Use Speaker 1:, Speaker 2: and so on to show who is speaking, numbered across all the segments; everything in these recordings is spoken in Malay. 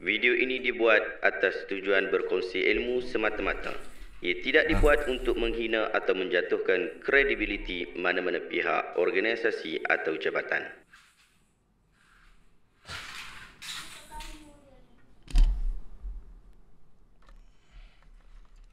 Speaker 1: Video ini dibuat atas tujuan berkongsi ilmu semata-mata. Ia tidak dibuat untuk menghina atau menjatuhkan kredibiliti mana-mana pihak, organisasi atau jabatan.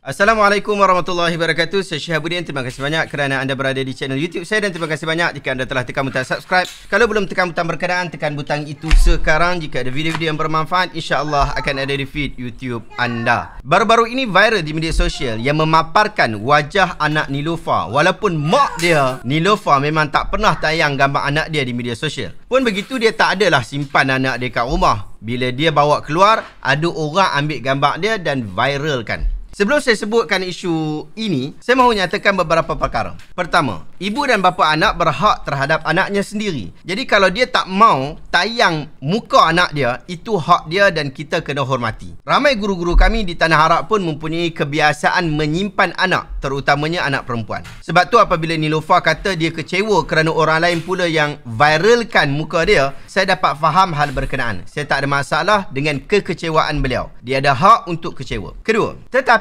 Speaker 2: Assalamualaikum warahmatullahi wabarakatuh. Saya Syihabuddin. Terima kasih banyak kerana anda berada di channel YouTube saya, dan terima kasih banyak jika anda telah tekan butang subscribe. Kalau belum tekan butang berkenaan, tekan butang itu sekarang. Jika ada video-video yang bermanfaat, insya-Allah akan ada di feed YouTube anda. Baru-baru ini viral di media sosial yang memaparkan wajah anak Niloufar. Walaupun mak dia, Niloufar, memang tak pernah tayang gambar anak dia di media sosial. Pun begitu, dia tak adalah simpan anak dia kat rumah. Bila dia bawa keluar, ada orang ambil gambar dia dan viralkan. Sebelum saya sebutkan isu ini, saya mahu nyatakan beberapa perkara. Pertama, ibu dan bapa anak berhak terhadap anaknya sendiri. Jadi kalau dia tak mau tayang muka anak dia, itu hak dia dan kita kena hormati. Ramai guru-guru kami di Tanah Arab pun mempunyai kebiasaan menyimpan anak, terutamanya anak perempuan. Sebab tu apabila Niloufar kata dia kecewa kerana orang lain pula yang viralkan muka dia, saya dapat faham hal berkenaan. Saya tak ada masalah dengan kekecewaan beliau. Dia ada hak untuk kecewa. Kedua,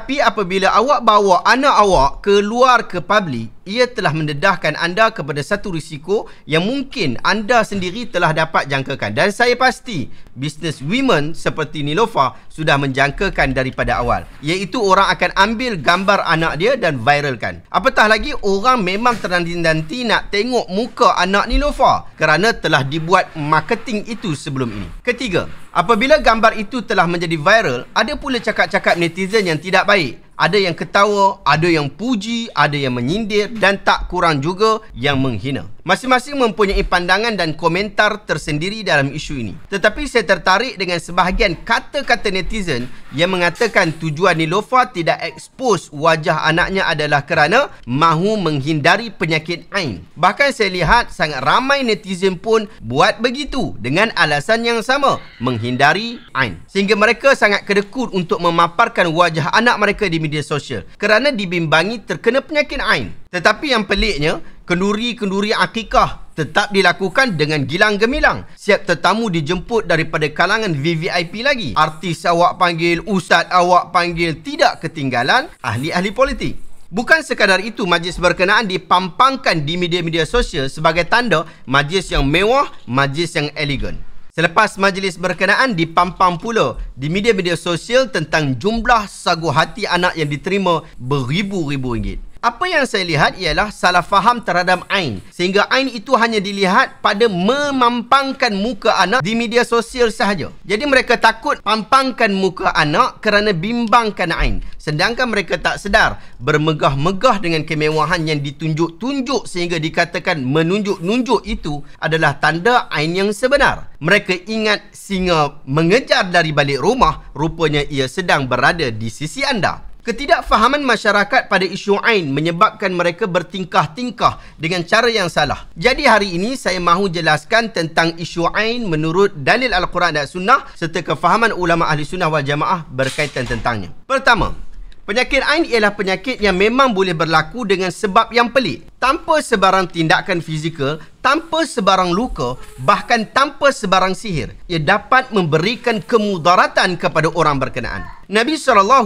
Speaker 2: tapi apabila awak bawa anak awak keluar ke publik, ia telah mendedahkan anda kepada satu risiko yang mungkin anda sendiri telah dapat jangkakan. Dan saya pasti business women seperti Niloufar sudah menjangkakan daripada awal, iaitu orang akan ambil gambar anak dia dan viralkan. Apatah lagi, orang memang ternanti-nanti nak tengok muka anak Niloufar kerana telah dibuat marketing itu sebelum ini. Ketiga, apabila gambar itu telah menjadi viral, ada pula cakap-cakap netizen yang tidak baik. Ada yang ketawa, ada yang puji, ada yang menyindir, dan tak kurang juga yang menghina. Masing-masing mempunyai pandangan dan komentar tersendiri dalam isu ini. Tetapi saya tertarik dengan sebahagian kata-kata netizen yang mengatakan tujuan Niloufar tidak expose wajah anaknya adalah kerana mahu menghindari penyakit Ain. Bahkan saya lihat sangat ramai netizen pun buat begitu dengan alasan yang sama, menghindari Ain. Sehingga mereka sangat kedekut untuk memaparkan wajah anak mereka di media sosial kerana dibimbangi terkena penyakit Ain. Tetapi yang peliknya, kenduri-kenduri akikah tetap dilakukan dengan gilang gemilang. Siap tetamu dijemput daripada kalangan VVIP lagi. Artis awak panggil, ustaz awak panggil, tidak ketinggalan ahli-ahli politik. Bukan sekadar itu, majlis berkenaan dipampangkan di media-media sosial sebagai tanda majlis yang mewah, majlis yang elegan. Selepas majlis berkenaan, dipampang pula di media-media sosial tentang jumlah sagu hati anak yang diterima beribu-ribu ringgit. Apa yang saya lihat ialah salah faham terhadap Ain, sehingga Ain itu hanya dilihat pada memampangkan muka anak di media sosial sahaja. Jadi mereka takut pampangkan muka anak kerana bimbangkan Ain, sedangkan mereka tak sedar bermegah-megah dengan kemewahan yang ditunjuk-tunjuk sehingga dikatakan menunjuk-nunjuk itu adalah tanda Ain yang sebenar. Mereka ingat singa mengejar dari balik rumah, rupanya ia sedang berada di sisi anda. Ketidakfahaman masyarakat pada isu Ain menyebabkan mereka bertingkah-tingkah dengan cara yang salah. Jadi hari ini saya mahu jelaskan tentang isu Ain menurut dalil Al-Quran dan Sunnah serta kefahaman ulama ahli sunnah wal jamaah berkaitan tentangnya. Pertama, penyakit Ain ialah penyakit yang memang boleh berlaku dengan sebab yang pelik. Tanpa sebarang tindakan fizikal, tanpa sebarang luka, bahkan tanpa sebarang sihir, ia dapat memberikan kemudaratan kepada orang berkenaan. Nabi SAW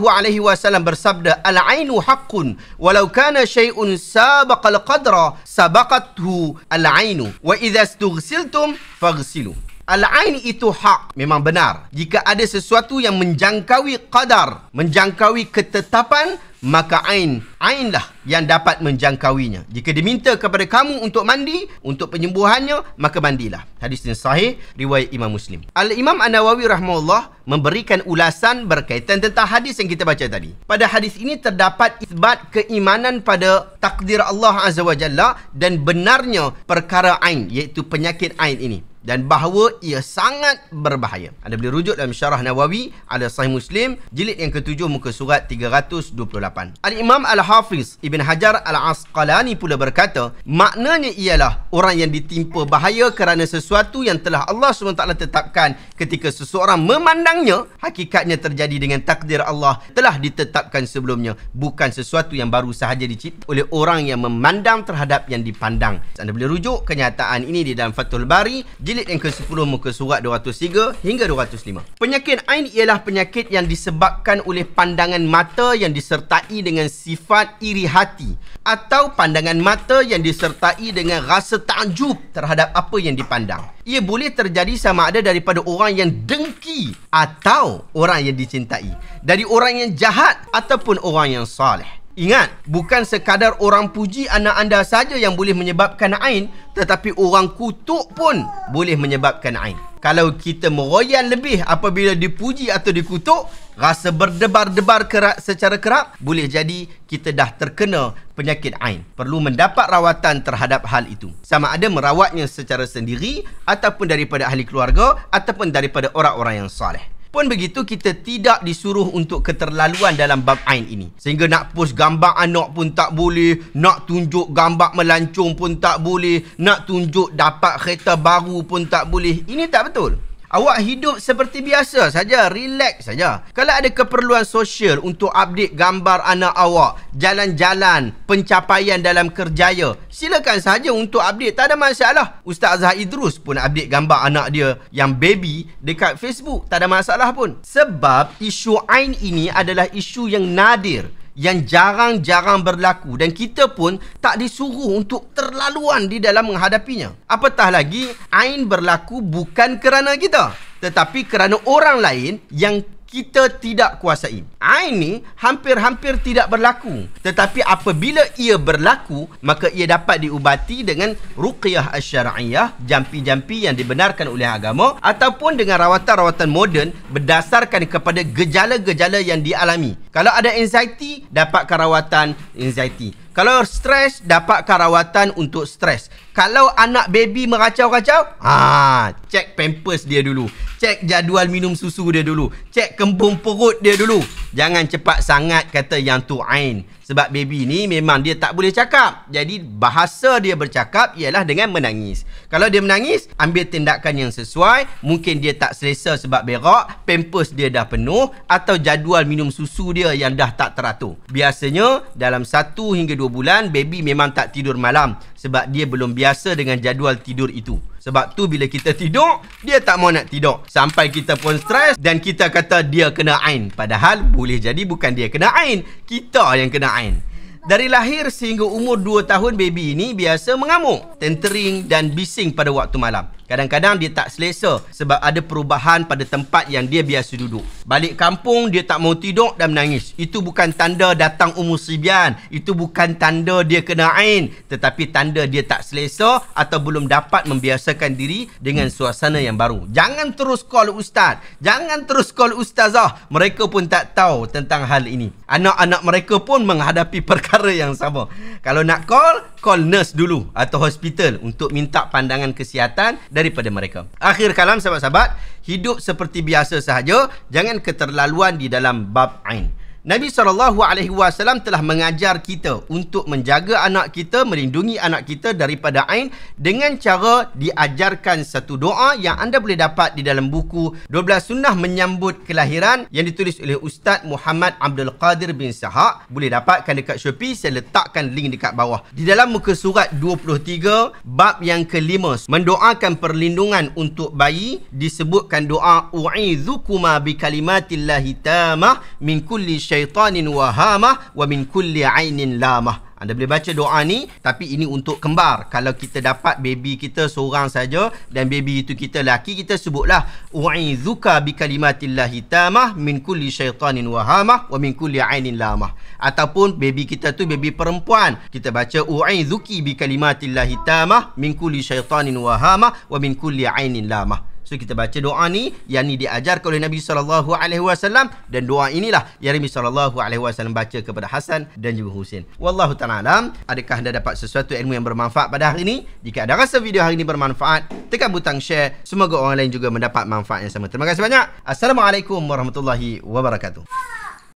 Speaker 2: bersabda, "Al-ainu haqqun, walau kana syai'un sabaqal qadra, sabaqathu al-ainu, wa idza istughsiltum faghsilu." Al-ain itu hak, memang benar. Jika ada sesuatu yang menjangkaui qadar, menjangkaui ketetapan, maka ainlah yang dapat menjangkauinya. Jika diminta kepada kamu untuk mandi, untuk penyembuhannya, maka mandilah. Hadis ini sahih, riwayat Imam Muslim. Al-Imam An-Nawawi rahimahullah memberikan ulasan berkaitan tentang hadis yang kita baca tadi. Pada hadis ini terdapat isbat keimanan pada takdir Allah Azza wa Jalla dan benarnya perkara Ain, iaitu penyakit Ain ini, dan bahawa ia sangat berbahaya. Anda boleh rujuk dalam Syarah Nawawi ala Sahih Muslim, jilid yang ke-7 muka surat 328. Al-Imam Al-Hafiz Ibn Hajar Al-Asqalani pula berkata, maknanya ialah orang yang ditimpa bahaya kerana sesuatu yang telah Allah SWT tetapkan ketika seseorang memandangnya, hakikatnya terjadi dengan takdir Allah, telah ditetapkan sebelumnya, bukan sesuatu yang baru sahaja dicipta oleh orang yang memandang terhadap yang dipandang. Anda boleh rujuk kenyataan ini di dalam Fathul Bari jilid yang ke-10 muka surat 203 hingga 205. Penyakit ain ialah penyakit yang disebabkan oleh pandangan mata yang disertai dengan sifat iri hati atau pandangan mata yang disertai dengan rasa takjub terhadap apa yang dipandang. Ia boleh terjadi sama ada daripada orang yang dengki atau orang yang dicintai, dari orang yang jahat ataupun orang yang soleh. Ingat, bukan sekadar orang puji anak anda saja yang boleh menyebabkan ain, tetapi orang kutuk pun boleh menyebabkan ain. Kalau kita meroyan lebih apabila dipuji atau dikutuk, rasa berdebar-debar secara kerap, boleh jadi kita dah terkena penyakit ain. Perlu mendapat rawatan terhadap hal itu. Sama ada merawatnya secara sendiri ataupun daripada ahli keluarga ataupun daripada orang-orang yang soleh. Pun begitu, kita tidak disuruh untuk keterlaluan dalam bab ain ini. Sehingga nak post gambar anak pun tak boleh, nak tunjuk gambar melancong pun tak boleh, nak tunjuk dapat kereta baru pun tak boleh. Ini tak betul. Awak hidup seperti biasa saja, relax saja. Kalau ada keperluan sosial untuk update gambar anak awak, jalan-jalan, pencapaian dalam kerjaya, silakan saja untuk update, tak ada masalah. Ustaz Azhar Idrus pun update gambar anak dia yang baby dekat Facebook, tak ada masalah pun. Sebab isu ain ini adalah isu yang nadir, yang jarang-jarang berlaku, dan kita pun tak disuruh untuk terlaluan di dalam menghadapinya. Apatah lagi, ain berlaku bukan kerana kita, tetapi kerana orang lain yang kita tidak kuasai. Ain ni hampir-hampir tidak berlaku, tetapi apabila ia berlaku, maka ia dapat diubati dengan ruqyah asy-syar'iyyah, jampi-jampi yang dibenarkan oleh agama, ataupun dengan rawatan-rawatan moden berdasarkan kepada gejala-gejala yang dialami. Kalau ada anxiety, dapatkan rawatan anxiety. Kalau stres, dapatkan rawatan untuk stres. Kalau anak baby meracau-racau, cek pampers dia dulu, cek jadual minum susu dia dulu, cek kembung perut dia dulu. Jangan cepat sangat kata yang tu ain. Sebab baby ni memang dia tak boleh cakap. Jadi bahasa dia bercakap ialah dengan menangis. Kalau dia menangis, ambil tindakan yang sesuai. Mungkin dia tak selesa sebab berak, pampers dia dah penuh, atau jadual minum susu dia yang dah tak teratur. Biasanya dalam 1 hingga 2 bulan, baby memang tak tidur malam sebab dia belum biasa dengan jadual tidur itu. Sebab tu bila kita tidur, dia tak mau nak tidur. Sampai kita pun stres dan kita kata dia kena ain. Padahal boleh jadi bukan dia kena ain, kita yang kena ain. Dari lahir sehingga umur 2 tahun, baby ini biasa mengamuk, tentering dan bising pada waktu malam. Kadang-kadang dia tak selesa sebab ada perubahan pada tempat yang dia biasa duduk. Balik kampung, dia tak mau tidur dan menangis. Itu bukan tanda datang umur sibyan. Itu bukan tanda dia kena ain, tetapi tanda dia tak selesa atau belum dapat membiasakan diri dengan suasana yang baru. Jangan terus call ustaz, jangan terus call ustazah. Mereka pun tak tahu tentang hal ini. Anak-anak mereka pun menghadapi perkara yang sama. Kalau nak call nurse dulu atau hospital untuk minta pandangan kesihatan daripada mereka. Akhir kalam, sahabat-sahabat, hidup seperti biasa sahaja, jangan keterlaluan di dalam bab ain. Nabi SAW telah mengajar kita untuk menjaga anak kita, melindungi anak kita daripada ain dengan cara diajarkan satu doa yang anda boleh dapat di dalam buku 12 Sunnah Menyambut Kelahiran yang ditulis oleh Ustaz Muhammad Abdul Qadir bin Sahak. Boleh dapatkan dekat Shopee, saya letakkan link dekat bawah. Di dalam muka surat 23, bab yang ke-5, mendoakan perlindungan untuk bayi, disebutkan doa u'izukuma bi kalimatillahi tamah min kulli syaitanin wahamah wa min kulli ainin lamah. Anda boleh baca doa ni, tapi ini untuk kembar. Kalau kita dapat baby kita seorang saja dan baby itu kita laki, kita sebutlah u'izuka bi kalimatillahi tamah min kulli syaitanin wahamah wa min kulli ainin lamah. Ataupun baby kita tu baby perempuan, kita baca u'izuki bi kalimatillahi tamah min kulli syaitanin wahamah wa min kulli ainin lamah. So kita baca doa ni yang ni diajarkan oleh Nabi SAW, dan doa inilah yang Nabi SAW baca kepada Hasan dan juga Husain. Wallahu ta'ala alam. Adakah anda dapat sesuatu ilmu yang bermanfaat pada hari ini? Jika anda rasa video hari ini bermanfaat, tekan butang share. Semoga orang lain juga mendapat manfaat yang sama. Terima kasih banyak. Assalamualaikum warahmatullahi wabarakatuh.